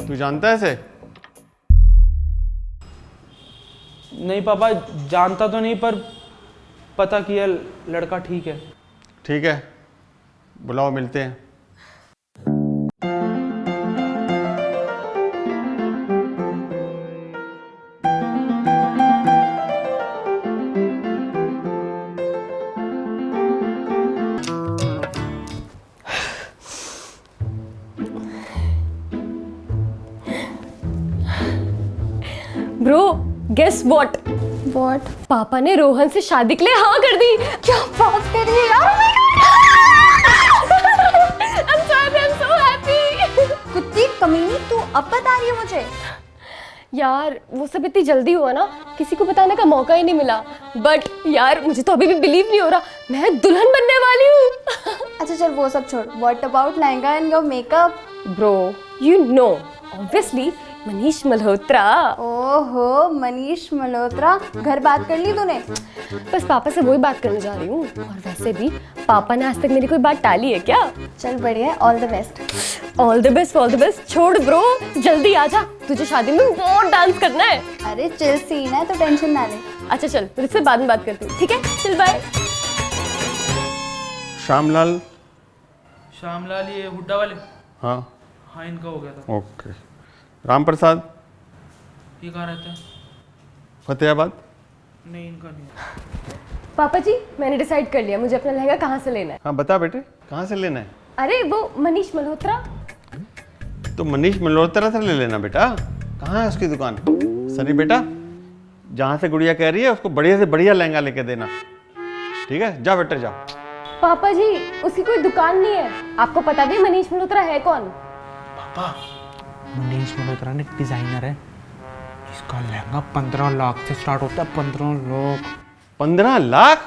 तू जानता है इसे? नहीं पापा, जानता तो नहीं, पर पता किया लड़का ठीक है। ठीक है, बुलाओ, मिलते हैं। Bro, guess what? व्हाट? पापा ने रोहन से शादी के लिए हाँ कर दी। क्या बात कर रही है? I'm sorry, I'm so happy. कुत्ती कमीनी, तू अब बता रही है मुझे? यार वो सब इतनी जल्दी हुआ ना, किसी को बताने का मौका ही नहीं मिला। बट यार मुझे तो अभी भी बिलीव नहीं हो रहा, मैं दुल्हन बनने वाली हूँ। अच्छा चल वो सब छोड़, what about lehenga and your makeup? Bro, you know obviously Manish Malhotra. ओहो, मनीष मल्होत्रा। घर बात कर ली तूने? बस पापा से वही बात करने जा रही हूँ। और वैसे भी पापा ने आज तक मेरी कोई बात टाली है क्या? चल बढ़िया, all the best. All the best, all the best. छोड़ ब्रो, जल्दी आ जा, तुझे शादी में बहुत डांस करना है। अरे चिल सीन है तो टेंशन ना ले। अच्छा चल, तुझसे बाद में बात करती हूँ, ठीक है? चल बाय। श्यामलाल? श्यामलाल ये हुड्डा वाले? हाँ हाँ, इनका हो गया था। ओके। राम प्रसाद? ये कहाँ रहता है? फतेहाबाद? नहीं, इनका नहीं। पापा जी, मैंने डिसाइड कर लिया मुझे अपना लहंगा कहाँ से लेना है। हाँ बता बेटे, कहाँ से लेना है? अरे वो मनीष मल्होत्रा। तो मनीष मल्होत्रा से ले लेना बेटा। कहाँ है उसकी दुकान? सनी बेटा, जहाँ से गुड़िया कह रही है उसको बढ़िया से बढ़िया लहंगा लेके देना, ठीक है? जा बेटा जा। पापा जी, उसकी कोई दुकान नहीं है। आपको पता भी मनीष मल्होत्रा है कौन? पापा, मनीष मल्होत्रा ने डिजाइनर है। इसका लहंगा 15 लाख से स्टार्ट होता है। 15 लाख। 15 लाख?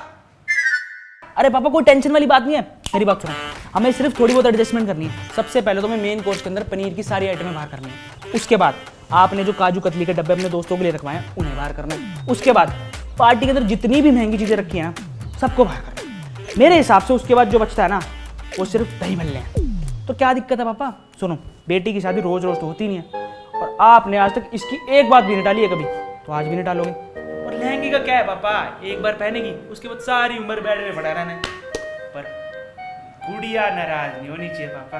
अरे पापा, कोई टेंशन वाली बात नहीं है। मेरी बात सुनो, हमें सिर्फ थोड़ी बहुत एडजस्टमेंट करनी है। सबसे पहले तो हमें मेन कोर्स के अंदर पनीर की सारी आइटमें बाहर करनी है। उसके बाद आपने जो काजू कतली के डब्बे अपने दोस्तों के लिए रखवाए हैं उन्हें बाहर करना है। उसके बाद पार्टी के अंदर जितनी भी महंगी चीजें रखी हैं ना, सबको बाहर करना है। मेरे हिसाब से उसके बाद जो बचता है ना, वो सिर्फ दही भल्ले हैं। तो क्या दिक्कत है पापा? सुनो, बेटी की शादी रोज रोज तो होती नहीं है, और आपने आज तक इसकी एक बात भी नहीं डाली है कभी, तो आज भी नहीं डालोगे। और लहंगे का क्या है पापा, एक बार पहनेगी उसके बाद सारी उम्र बेड में पड़ा रहना है। पर गुड़िया नाराज नहीं होनी चाहिए पापा।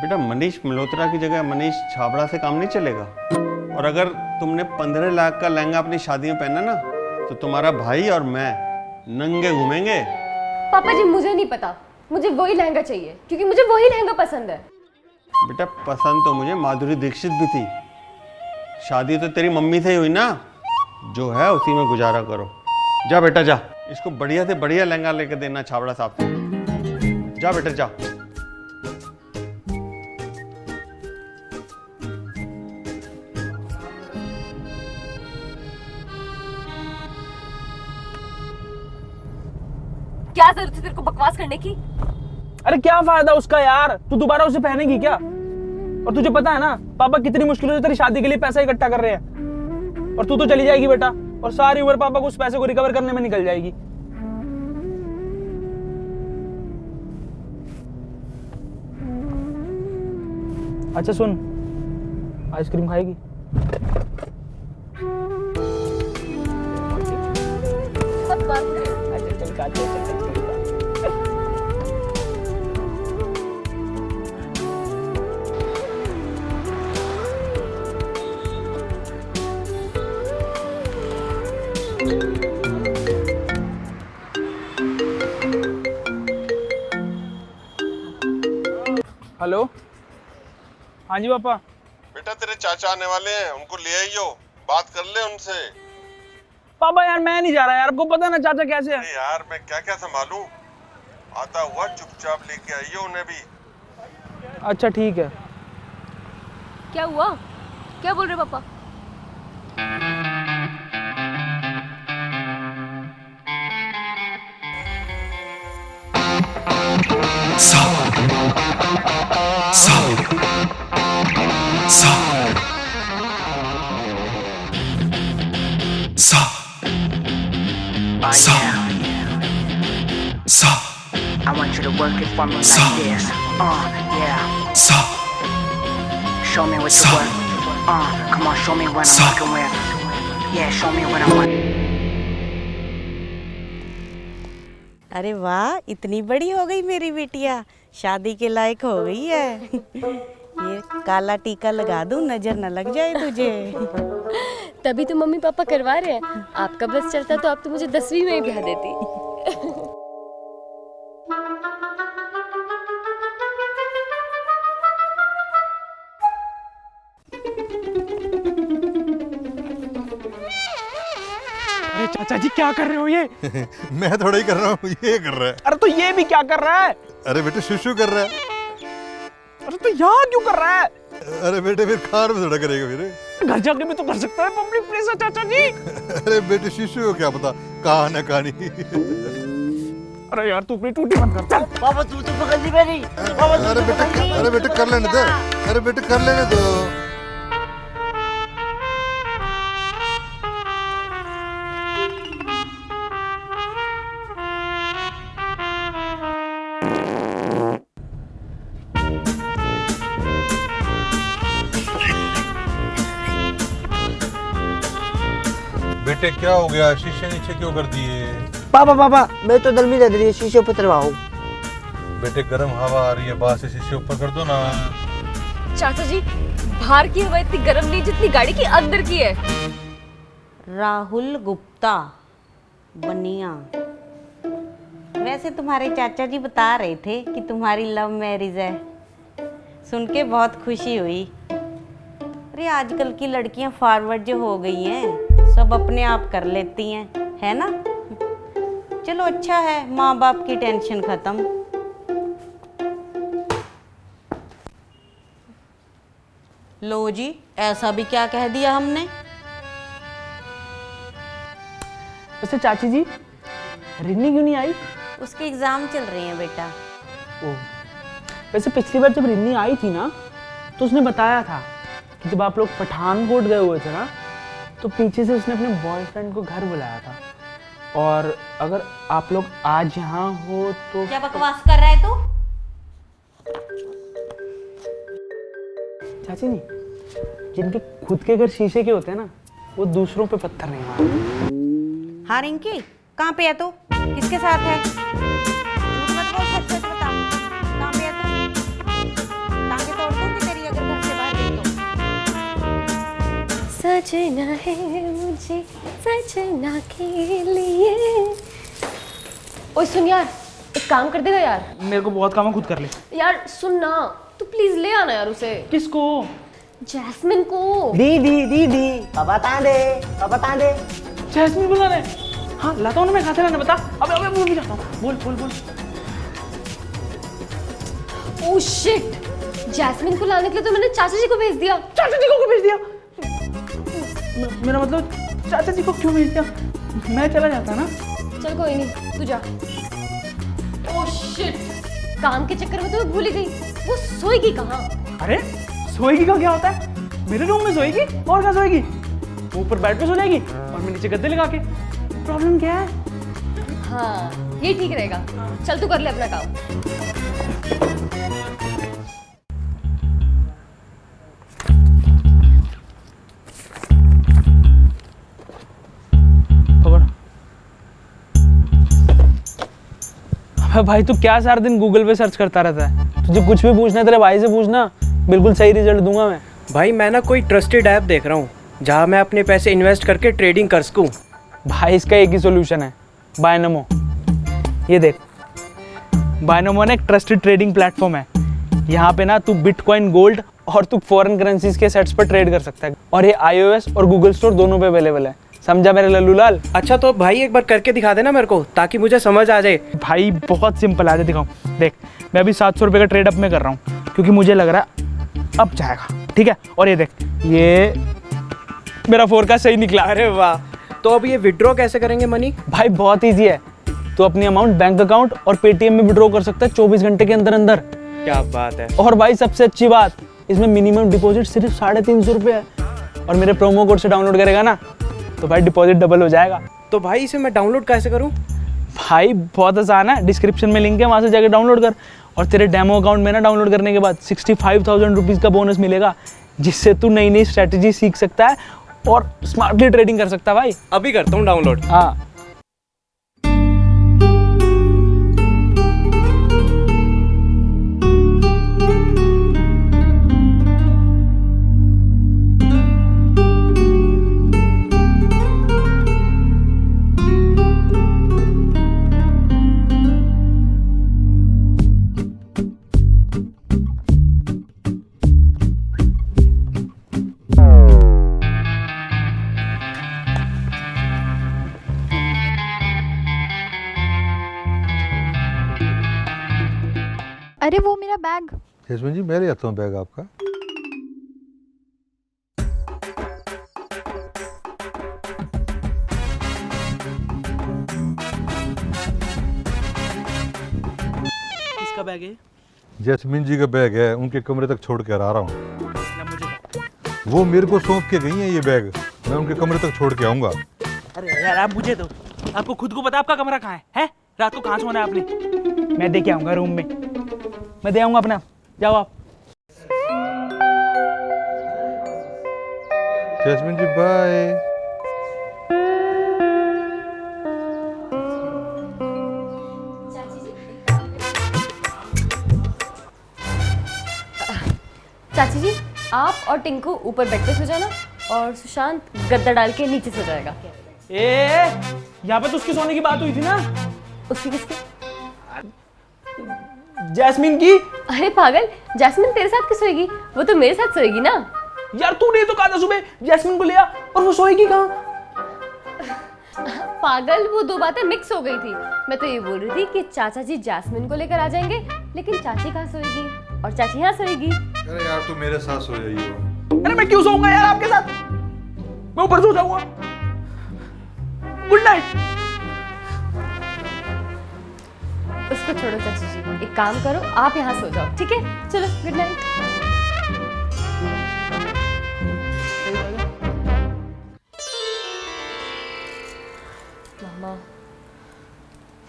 बेटा, मनीष मल्होत्रा की जगह मनीष छाबड़ा से काम नहीं चलेगा। और अगर तुमने 15 लाख का लहंगा अपनी शादी में पहना ना, तो तुम्हारा भाई और मैं नंगे घूमेंगे। पापा जी, मुझे नहीं पता, मुझे वही लहंगा चाहिए, क्योंकि मुझे वही लहंगा पसंद है। बेटा, पसंद तो मुझे माधुरी दीक्षित भी थी। शादी तो तेरी मम्मी से ही हुई ना, जो है उसी में गुजारा करो। जा बेटा जा, इसको बढ़िया से बढ़िया लहंगा लेके देना छाबड़ा साहब से। जा बेटा जा। क्या जरूरत है तेरे को बकवास करने की? अरे क्या फायदा उसका यार, तू दोबारा उसे पहनेगी क्या? और तुझे पता है ना पापा कितनी मुश्किलों से तेरी शादी के लिए पैसा इकट्ठा कर रहे हैं, और तू तो चली जाएगी बेटा, और सारी उम्र पापा को उस पैसे को रिकवर करने में निकल जाएगी। अच्छा सुन, आइसक्रीम खाएगी? अच्छा चल खा, चल। हेलो, हाँ जी पापा। बेटा, तेरे चाचा आने वाले हैं, उनको ले आइयो, बात कर ले उनसे। पापा यार मैं नहीं जा रहा यार, आपको पता है ना चाचा कैसे है। अरे यार, मैं क्या क्या संभालूं? आता हुआ चुपचाप लेके आइयो उन्हें भी। अच्छा ठीक है। क्या हुआ? क्या बोल रहे पापा? Sa. Sa. I want you to work it for me like this. Yeah. Sa. Show me what you work. Come on, show me what I'm working with. Yeah, show me what I'm working. अरे वाह, इतनी बड़ी हो गई मेरी बिटिया, शादी के लायक हो गई है। ये काला टीका लगा दूं, नजर न लग जाए तुझे। तभी तो मम्मी पापा करवा रहे हैं। आपका बस चलता तो आप तो मुझे 10वीं में ही ब्याह देती। अरे चाचा जी क्या कर रहे हो ये? मैं थोड़ा ही कर रहा हूँ, ये कर रहा है। अरे तो ये भी क्या कर रहा है? अरे बेटे शिशु कर रहा है। अरे तो यहाँ क्यों कर रहा है? अरे बेटे फिर खान में थोड़ा करेगा फिर। घर जाके भी तो कर सकता है पब्लिक प्लेस है चाचा जी। अरे बेटे शिशु को क्या पता कहाँ न कहानी। अरे यार तू अपनी टूटी बंद कर। चल पापा तू तो पकड़ ली मेरी। अरे बेटे कर लेने दो। अरे बेटे कर लेने दो। बेटे क्या हो गया, शीशे नीचे क्यों कर दिए? पापा मैं तो दल में दे रही शीशे ऊपर उतरवाओ। बेटे गर्म हवा आ रही है, बाहर से शीशे ऊपर कर दो ना। चाचा जी, बाहर की हवा इतनी गर्म नहीं जितनी गाड़ी की अंदर की है। राहुल गुप्ता बनिया। वैसे तुम्हारे चाचा जी बता रहे थे कि तुम्हारी लव मैरिज है, सुन के बहुत खुशी हुई। अरे आजकल की लड़कियां फॉरवर्ड जो हो गई हैं, सब अपने आप कर लेती हैं, है ना? चलो अच्छा है, माँ बाप की टेंशन खत्म। लो जी, ऐसा भी क्या कह दिया हमने? वैसे चाची जी रिन्नी क्यों नहीं आई? उसके एग्जाम चल रहे हैं बेटा। ओ, वैसे पिछली बार जब रिन्नी आई थी ना, तो उसने बताया था कि जब आप लोग पठानकोट गए हुए थे ना, तो पीछे से उसने अपने बॉयफ्रेंड को घर बुलाया था। और अगर आप लोग आज यहाँ हो तो क्या बकवास कर रहा है तू? चाची जी, जिनके खुद के घर शीशे के होते हैं ना, वो दूसरों पे पत्थर नहीं मारते। हाँ रिंकी, कहाँ पे है तू? किसके साथ है? झूठ मत बोल, सच सच बता। कहाँ पे है तू? टांगे तोड़ दूंगी तेरी अगर घर से बाहर गई तो। सजना है मुझे सजना के लिए। ओए सुन यार, एक काम कर देगा यार? मेरे को बहुत काम है, खुद कर ले। यार सुन ना, तू प्लीज ले आना यार उसे। किसको? जैस्मिन को। दीदी पापा तांडे जैस्मिन बुला रहे? हाँ लाता हूँ ना मैं, खाते रहने बता। अबे मैं भी जाता हूँ। बोल। ओह शिट, जैस्मिन को लाने के लिए तो मैंने चाचा जी को भेज दिया। चाचा जी को भेज दिया? मेरा मतलब चाचा जी को क्यों भेज दिया? मैं चला जाता ना। चल कोई नहीं, तू जा। ओह शिट, काम के चक्कर में तो मैं भूल ही गई, वो सोएगी कहाँ? अरे सोएगी का क्या होता है? मेरे रूम में सोएगी, और कहाँ सोएगी? वो ऊपर बेड पे सो जाएगी और मैं नीचे गद्दे लगा के। प्रॉब्लम क्या है? हाँ ये ठीक रहेगा। चल तू कर ले अपना काम। अबे भाई तू क्या सारा दिन गूगल पे सर्च करता रहता है? तुझे कुछ भी पूछना है तेरे भाई से पूछना, बिल्कुल सही रिजल्ट दूंगा मैं। भाई मैं ना कोई ट्रस्टेड ऐप देख रहा हूँ जहाँ मैं अपने पैसे इन्वेस्ट करके ट्रेडिंग कर सकूँ। भाई इसका एक ही सोल्यूशन है, बायनोमो। ये देख, बायनोमो ना एक ट्रस्टेड ट्रेडिंग प्लेटफॉर्म है। यहाँ पे ना तू बिटकॉइन, गोल्ड और तू फॉरेन करेंसीज के सेट्स पर ट्रेड कर सकता है। और ये iOS और गूगल स्टोर दोनों पे अवेलेबल है। समझा मेरे लल्लू लाल? अच्छा तो भाई एक बार करके दिखा देना मेरे को, ताकि मुझे समझ आ जाए। भाई बहुत सिंपल, आगे दिखाऊं। देख मैं अभी 700 रुपये का ट्रेड अप में कर रहा हूँ, क्योंकि मुझे लग रहा है अब जाएगा, ठीक है? और ये देख, ये मेरा फोरकास्ट सही निकला। अरे वाह, तो अब ये विड्रॉ कैसे करेंगे मनी? भाई बहुत ईजी है, तो अपनी अमाउंट बैंक अकाउंट और पेटीएम में विड्रॉ कर सकता है 24 घंटे के अंदर अंदर। क्या बात है। और भाई सबसे अच्छी बात, इसमें मिनिमम डिपॉजिट सिर्फ 350 रुपये है। और मेरे प्रोमो कोड से डाउनलोड करेगा ना, तो भाई डिपॉजिट डबल हो जाएगा। तो भाई इसे मैं डाउनलोड कैसे करूँ? भाई बहुत आसान है, डिस्क्रिप्शन में लिंक है, वहाँ से जाकर डाउनलोड कर। और तेरे डेमो अकाउंट में ना डाउनलोड करने के बाद 65,000 रुपीज़ का बोनस मिलेगा, जिससे तू नई नई स्ट्रैटेजी सीख सकता है और स्मार्टली ट्रेडिंग कर सकता है भाई। अभी करता हूँ डाउनलोड। हाँ। अरे वो मेरा बैग। जैस्मिन जी मैं ले आता हूँ बैग आपका। किसका बैग है? जैस्मिन जी का बैग है, उनके कमरे तक छोड़ कर आ रहा हूँ। वो मेरे को सौंप के गई है ये बैग, मैं उनके कमरे तक छोड़ के आऊँगा। अरे यार आप मुझे दो, आपको खुद को पता आपका कमरा कहाँ है? रात को कहाँ सोना है आपने? मैं दे के आऊँगा रूम में, मैं दे आऊँगा अपना, जाओ आप। जैस्मिन जी बाय। चाची जी, आप और टिंकू ऊपर बेड पे सो जाना और सुशांत गद्दा डाल के नीचे सो जाएगा। यहाँ पे तो उसकी सोने की बात हुई थी ना। उसकी किसकी? जैस्मिन की। अरे पागल, जैस्मिन तेरे साथ क्यों सोएगी? वो तो मेरे साथ सोएगी ना। यार तूने तो कहा था सुबह जैस्मिन को लिया, और वो सोएगी कहाँ? पागल, वो दो बातें मिक्स हो गई थी। मैं तो ये बोल रही थी कि चाचा जी जैस्मिन को लेकर आ जाएंगे, लेकिन चाची कहाँ सोएगी और चाची यहाँ सोएगी। अरे यार तू मेरे साथ सो जाइए। अरे मैं क्यों सोऊंगा यार आपके साथ? मैं ऊपर सो जाऊंगा। Good night. उसको छोड़ो चाची जी, एक काम करो, आप यहाँ सो जाओ, ठीक है? चलो गुड नाइट। मामा,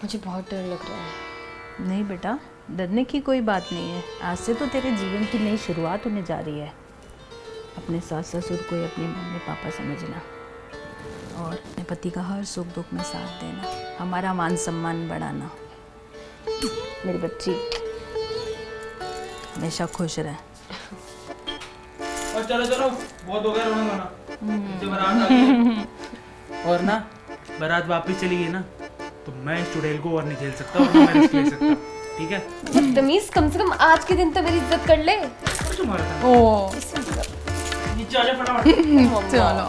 मुझे बहुत डर लग रहा है। नहीं बेटा, डरने की कोई बात नहीं है। आज से तो तेरे जीवन की नई शुरुआत होने जा रही है। अपने सास ससुर को ही अपने मम्मी पापा समझना और अपने पति का हर सुख दुख में साथ देना, हमारा मान सम्मान बढ़ाना। मेरी बच्ची हमेशा खुश रहे। और चलो चलो, बहुत हो गया रोना गाना। बारात आ गई और ना बारात वापस चली गई ना, तो मैं इस चुड़ैल को और नहीं झेल सकता और ना मैं रिस्क ले सकता। ठीक है? बदतमीज, कम से कम आज के दिन तो मेरी इज्जत कर ले। ओ नीचे आ जा फटाफट। चलो।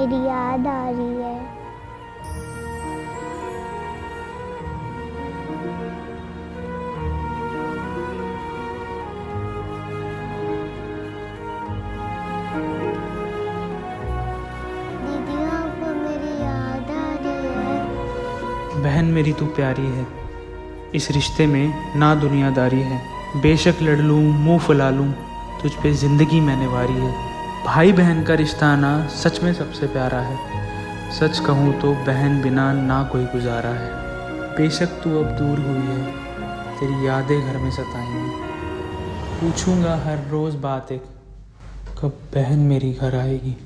मेरी याद आ रही है। दीदी आपको मेरी याद आ रही है। बहन मेरी तू प्यारी है, इस रिश्ते में ना दुनियादारी है। बेशक लड़ लूँ मुँह फुला लूँ, तुझ पे ज़िंदगी मैंने वारी है। भाई बहन का रिश्ता आना सच में सबसे प्यारा है। सच कहूँ तो बहन बिना ना कोई गुजारा है। बेशक तू अब दूर हुई है, तेरी यादें घर में सताएंगी। पूछूंगा हर रोज़ बात एक, कब बहन मेरी घर आएगी।